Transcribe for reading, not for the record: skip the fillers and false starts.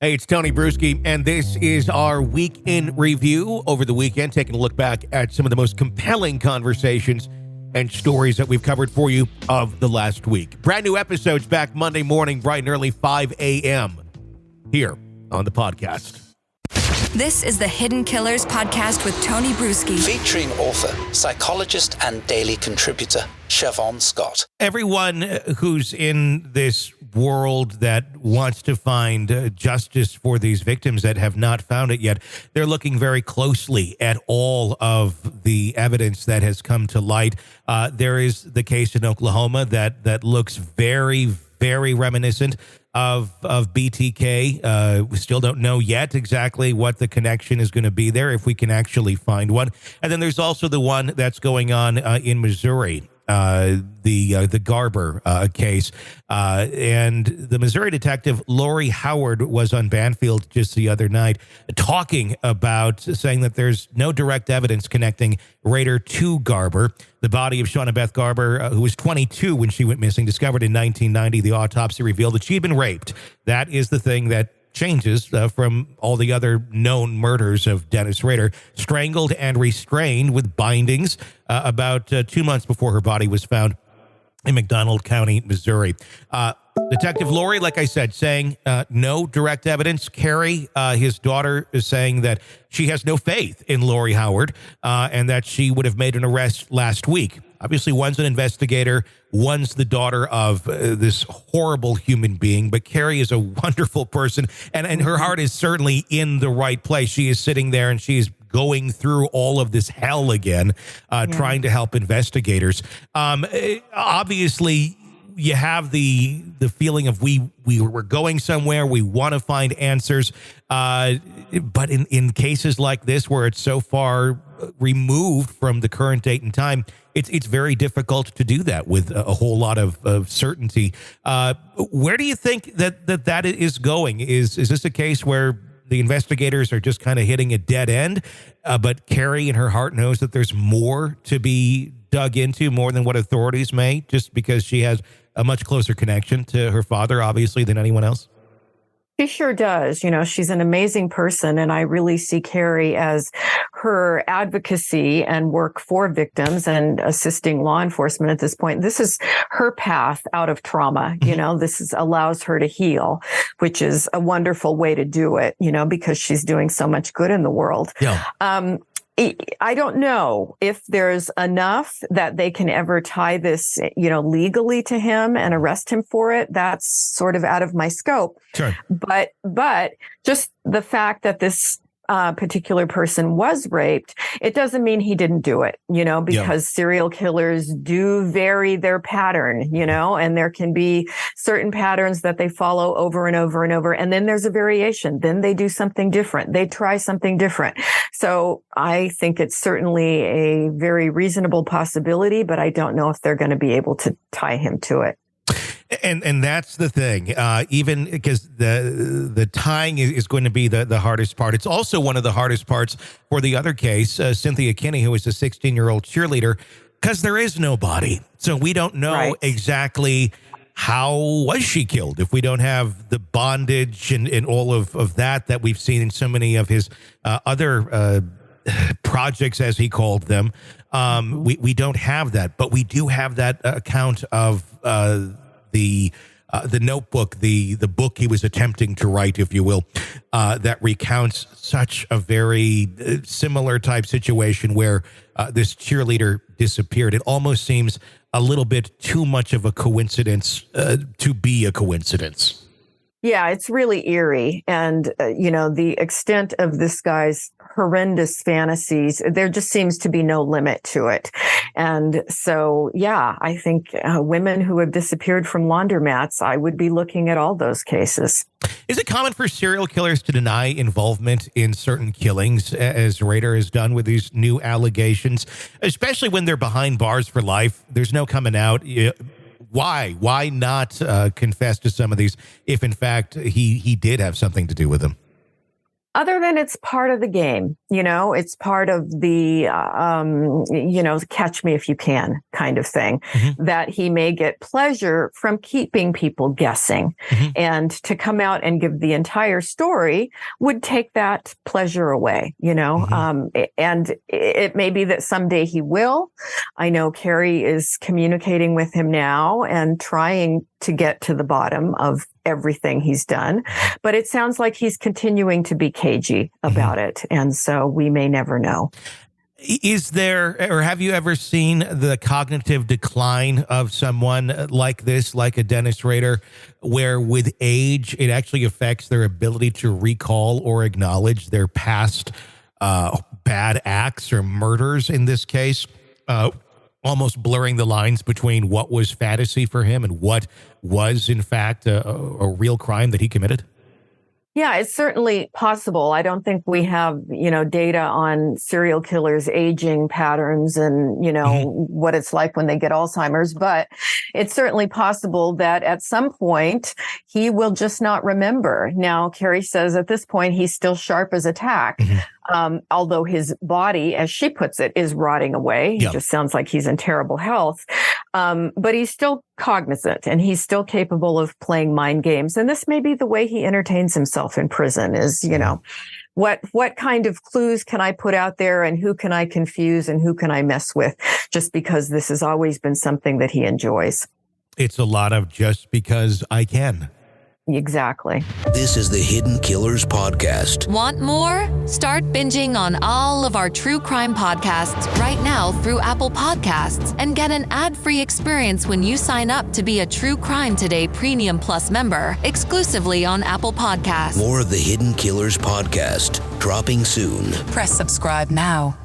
Hey, it's Tony Brueski, and this is our week in review over the weekend, taking a look back at some of the most compelling conversations and stories that we've covered for you of the last week. Brand new episodes back Monday morning, bright and early, 5 a.m. here on the podcast. This is the Hidden Killers podcast with Tony Brueski. Featuring author, psychologist, and daily contributor, Siobhan Scott. Everyone who's in this world that wants to find justice for these victims that have not found it yet, they're looking very closely at all of the evidence that has come to light. There is the case in Oklahoma that looks very, very reminiscent of BTK. We still don't know yet exactly what the connection is going to be there, if we can actually find one. And then there's also the one that's going on in Missouri, the Garber case. And the Missouri detective Lori Howard was on Banfield just the other night talking about saying that there's no direct evidence connecting Rader to Garber. The body of Shauna Beth Garber, who was 22 when she went missing, discovered in 1990. The autopsy revealed that she had been raped. That is the thing that changes from all the other known murders of Dennis Rader. Strangled and restrained with bindings about 2 months before her body was found in McDonald County, Missouri. Detective Lori, like I said, saying no direct evidence. Carrie, his daughter, is saying that she has no faith in Lori Howard and that she would have made an arrest last week. Obviously, one's an investigator, one's the daughter of this horrible human being, but Carrie is a wonderful person, and her heart is certainly in the right place. She is sitting there, and she's going through all of this hell again, trying to help investigators. Obviously, you have the feeling of we're going somewhere, we want to find answers, but in cases like this where it's so far removed from the current date and time, it's very difficult to do that with a whole lot of certainty. Where do you think that is going? Is this a case where the investigators are just kind of hitting a dead end, but Carrie in her heart knows that there's more to be dug into, more than what authorities may, just because she has a much closer connection to her father, obviously, than anyone else? She sure does. You know, she's an amazing person, and I really see Carrie as her advocacy and work for victims and assisting law enforcement at this point. This is her path out of trauma. You know, allows her to heal, which is a wonderful way to do it, you know, because she's doing so much good in the world. Yeah. I don't know if there's enough that they can ever tie this, you know, legally to him and arrest him for it. That's sort of out of my scope. Sure. But just the fact that this particular person was raped, it doesn't mean he didn't do it, you know, because serial killers do vary their pattern, you know, and there can be certain patterns that they follow over and over and over. And then there's a variation. Then they do something different. They try something different. So I think it's certainly a very reasonable possibility, but I don't know if they're going to be able to tie him to it. And that's the thing, even because the tying is going to be the hardest part. It's also one of the hardest parts for the other case, Cynthia Kinney, who was a 16-year-old cheerleader, because there is no body. So we don't know exactly how was she killed if we don't have the bondage and all of that we've seen in so many of his other projects, as he called them. We don't have that, but we do have that account of the notebook, the book he was attempting to write, if you will, that recounts such a very similar type situation where this cheerleader disappeared. It almost seems a little bit too much of a coincidence to be a coincidence. Yeah, it's really eerie. And, you know, the extent of this guy's horrendous fantasies, there just seems to be no limit to it. And so, yeah, I think women who have disappeared from laundromats, I would be looking at all those cases. Is it common for serial killers to deny involvement in certain killings, as Rader has done with these new allegations, especially when they're behind bars for life? There's no coming out. Why? Why not confess to some of these if, in fact, he did have something to do with them? Other than it's part of the game. It's part of the, catch me if you can kind of thing, that he may get pleasure from keeping people guessing. And to come out and give the entire story would take that pleasure away, and it may be that someday he will. I know Carrie is communicating with him now and trying to get to the bottom of everything he's done, but it sounds like he's continuing to be cagey about it. And so we may never know. Is there, or have you ever seen the cognitive decline of someone like this, like a Dennis Rader, where with age, it actually affects their ability to recall or acknowledge their past bad acts or murders in this case? Almost blurring the lines between what was fantasy for him and what was, in fact, a real crime that he committed? Yeah, it's certainly possible. I don't think we have, data on serial killers' aging patterns and, what it's like when they get Alzheimer's, but it's certainly possible that at some point he will just not remember. Now, Carrie says at this point, he's still sharp as a tack. Although his body, as she puts it, is rotting away. He just sounds like he's in terrible health. But he's still cognizant and he's still capable of playing mind games. And this may be the way he entertains himself in prison is, what kind of clues can I put out there and who can I confuse and who can I mess with? Just because this has always been something that he enjoys. It's a lot of just because I can. Exactly. This is the Hidden Killers Podcast. Want more? Start binging on all of our true crime podcasts right now through Apple Podcasts and get an ad-free experience when you sign up to be a True Crime Today Premium Plus member exclusively on Apple Podcasts. More of the Hidden Killers Podcast dropping soon. Press subscribe now.